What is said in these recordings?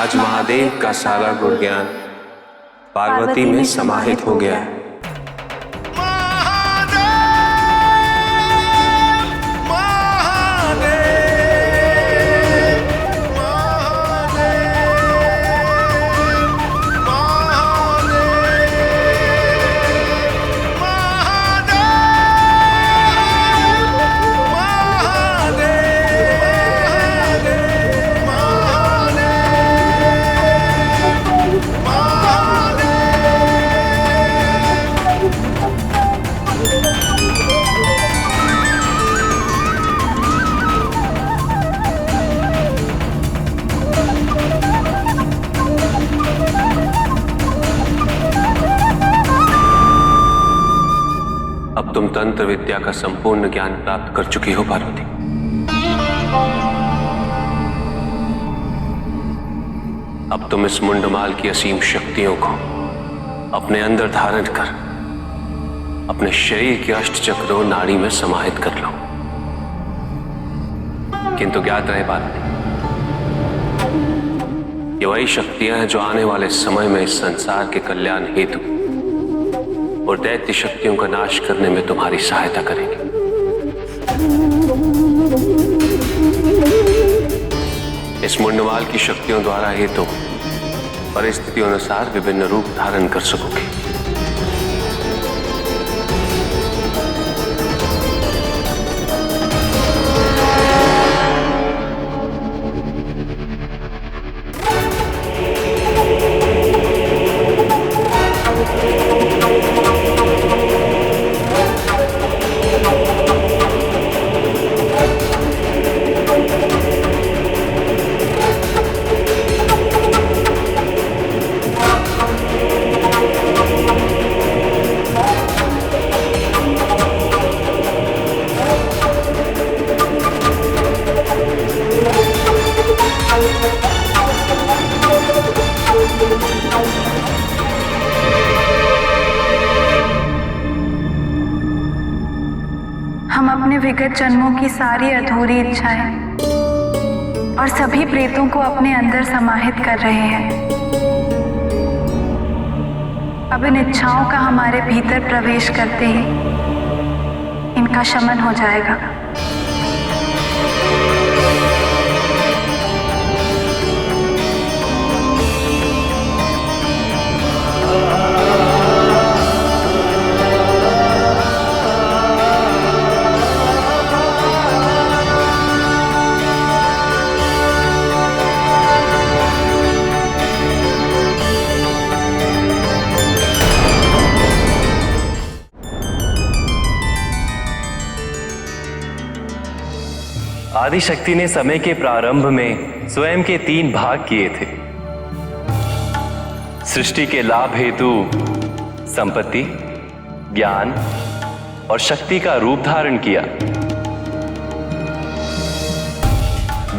आज महादेव का सारा गुण ज्ञान पार्वती में समाहित हो गया है। अब तुम तंत्र विद्या का संपूर्ण ज्ञान प्राप्त कर चुकी हो पार्वती। अब तुम इस मुंडमाल की असीम शक्तियों को अपने अंदर धारण कर अपने शरीर के अष्ट चक्रों नाड़ी में समाहित कर लो। किंतु ज्ञात रहे पार्वती, ये वही शक्तियां हैं जो आने वाले समय में इस संसार के कल्याण हेतु और दैत्य शक्तियों का नाश करने में तुम्हारी सहायता करेंगे। इस मुंडमाल की शक्तियों द्वारा ही तुम परिस्थितियों अनुसार विभिन्न रूप धारण कर सकोगे। हम अपने विगत जन्मों की सारी अधूरी इच्छाएं और सभी प्रेतों को अपने अंदर समाहित कर रहे हैं। अब इन इच्छाओं का हमारे भीतर प्रवेश करते ही इनका शमन हो जाएगा। आदिशक्ति ने समय के प्रारंभ में स्वयं के 3 भाग किए थे। सृष्टि के लाभ हेतु संपत्ति, ज्ञान और शक्ति का रूप धारण किया।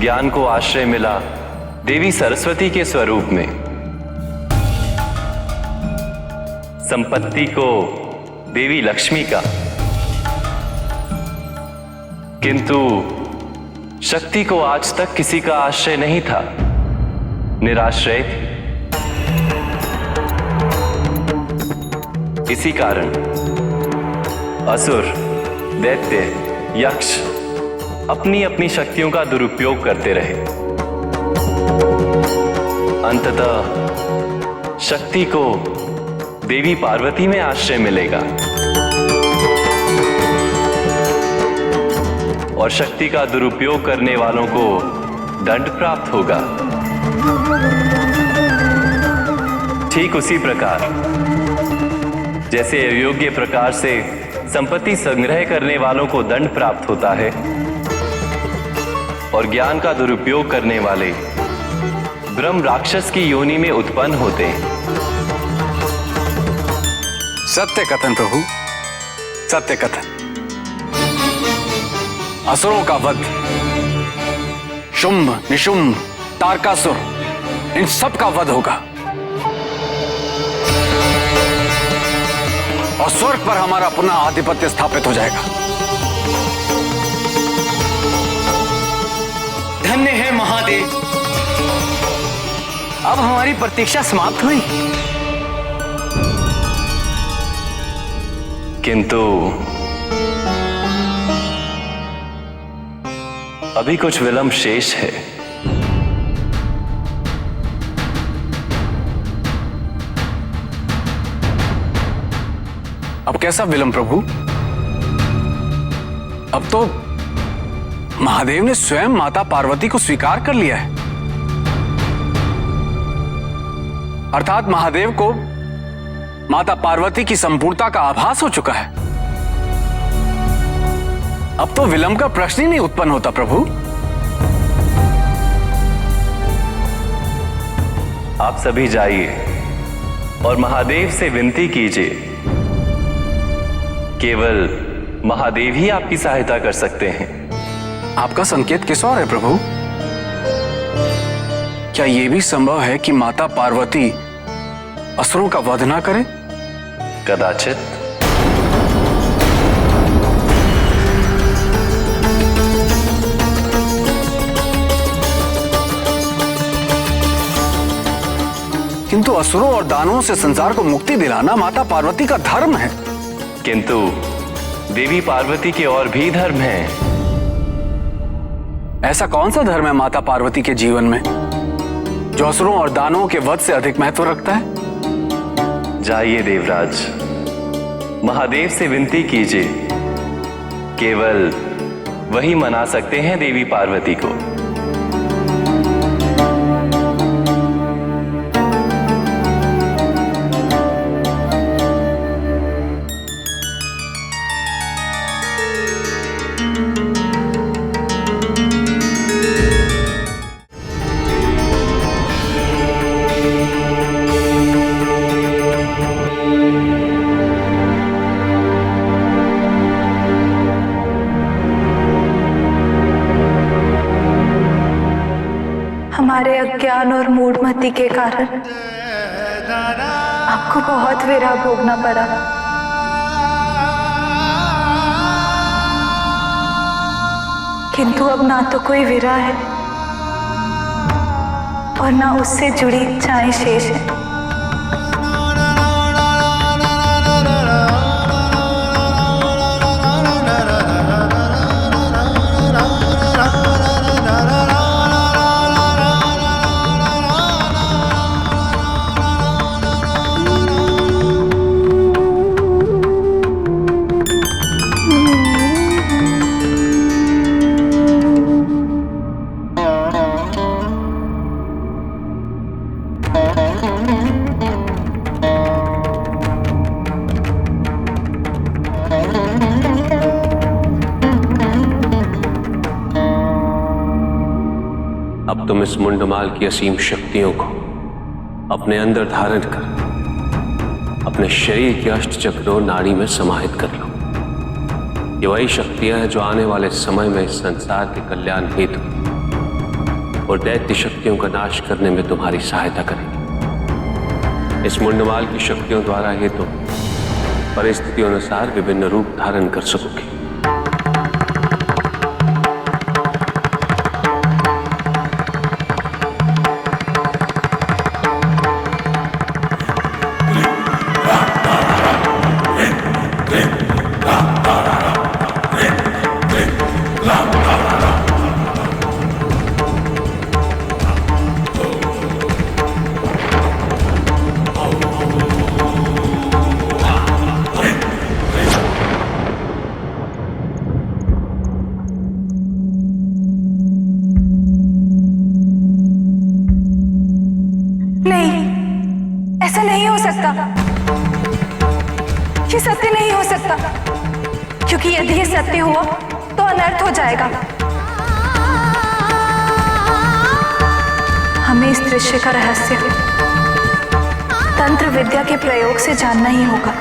ज्ञान को आश्रय मिला देवी सरस्वती के स्वरूप में, संपत्ति को देवी लक्ष्मी का, किंतु शक्ति को आज तक किसी का आश्रय नहीं था, निराश्रय थी। इसी कारण असुर, दैत्य, यक्ष अपनी अपनी शक्तियों का दुरुपयोग करते रहे। अंततः शक्ति को देवी पार्वती में आश्रय मिलेगा और शक्ति का दुरुपयोग करने वालों को दंड प्राप्त होगा। ठीक उसी प्रकार जैसे अयोग्य प्रकार से संपत्ति संग्रह करने वालों को दंड प्राप्त होता है और ज्ञान का दुरुपयोग करने वाले ब्रह्म राक्षस की योनि में उत्पन्न होते हैं। सत्य कथन प्रभु, सत्य कथन। असुरों का वध, शुंभ, निशुंभ, तारकासुर, इन सब का वध होगा और स्वर्ग पर हमारा पुनः आधिपत्य स्थापित हो जाएगा। धन्य है महादेव, अब हमारी प्रतीक्षा समाप्त हुई। किंतु अभी कुछ विलंब शेष है। अब कैसा विलंब प्रभु? अब तो महादेव ने स्वयं माता पार्वती को स्वीकार कर लिया है, अर्थात महादेव को माता पार्वती की संपूर्णता का आभास हो चुका है। अब तो विलंब का प्रश्न ही नहीं उत्पन्न होता प्रभु। आप सभी जाइए और महादेव से विनती कीजिए। केवल महादेव ही आपकी सहायता कर सकते हैं। आपका संकेत किस ओर है प्रभु? क्या यह भी संभव है कि माता पार्वती असुरों का वध ना करें? कदाचित। किंतु असुरों और दानवों से संसार को मुक्ति दिलाना माता पार्वती का धर्म है। किंतु देवी पार्वती के और भी धर्म हैं। ऐसा कौन सा धर्म है माता पार्वती के जीवन में जो असुरों और दानवों के वध से अधिक महत्व रखता है? जाइए देवराज, महादेव से विनती कीजिए। केवल वही मना सकते हैं देवी पार्वती को। हमारे अज्ञान और मूढ़मति के कारण आपको बहुत विरह भोगना पड़ा। किंतु अब ना तो कोई विरह है और ना उससे जुड़ी इच्छाएं शेष है। अब तुम इस मुंडमाल की असीम शक्तियों को अपने अंदर धारण कर अपने शरीर के अष्ट चक्रों नाड़ी में समाहित कर लो। ये वही शक्तियां हैं जो आने वाले समय में इस संसार के कल्याण हेतु और दैत्य शक्तियों का नाश करने में तुम्हारी सहायता करेंगे। इस मुंडमाल की शक्तियों द्वारा ही तुम परिस्थितियों अनुसार विभिन्न रूप धारण कर सकोगे। नहीं, ऐसा नहीं हो सकता। ये सत्य नहीं हो सकता, क्योंकि यदि ये सत्य हुआ तो अनर्थ हो जाएगा। हमें इस दृश्य का रहस्य तंत्र विद्या के प्रयोग से जानना ही होगा।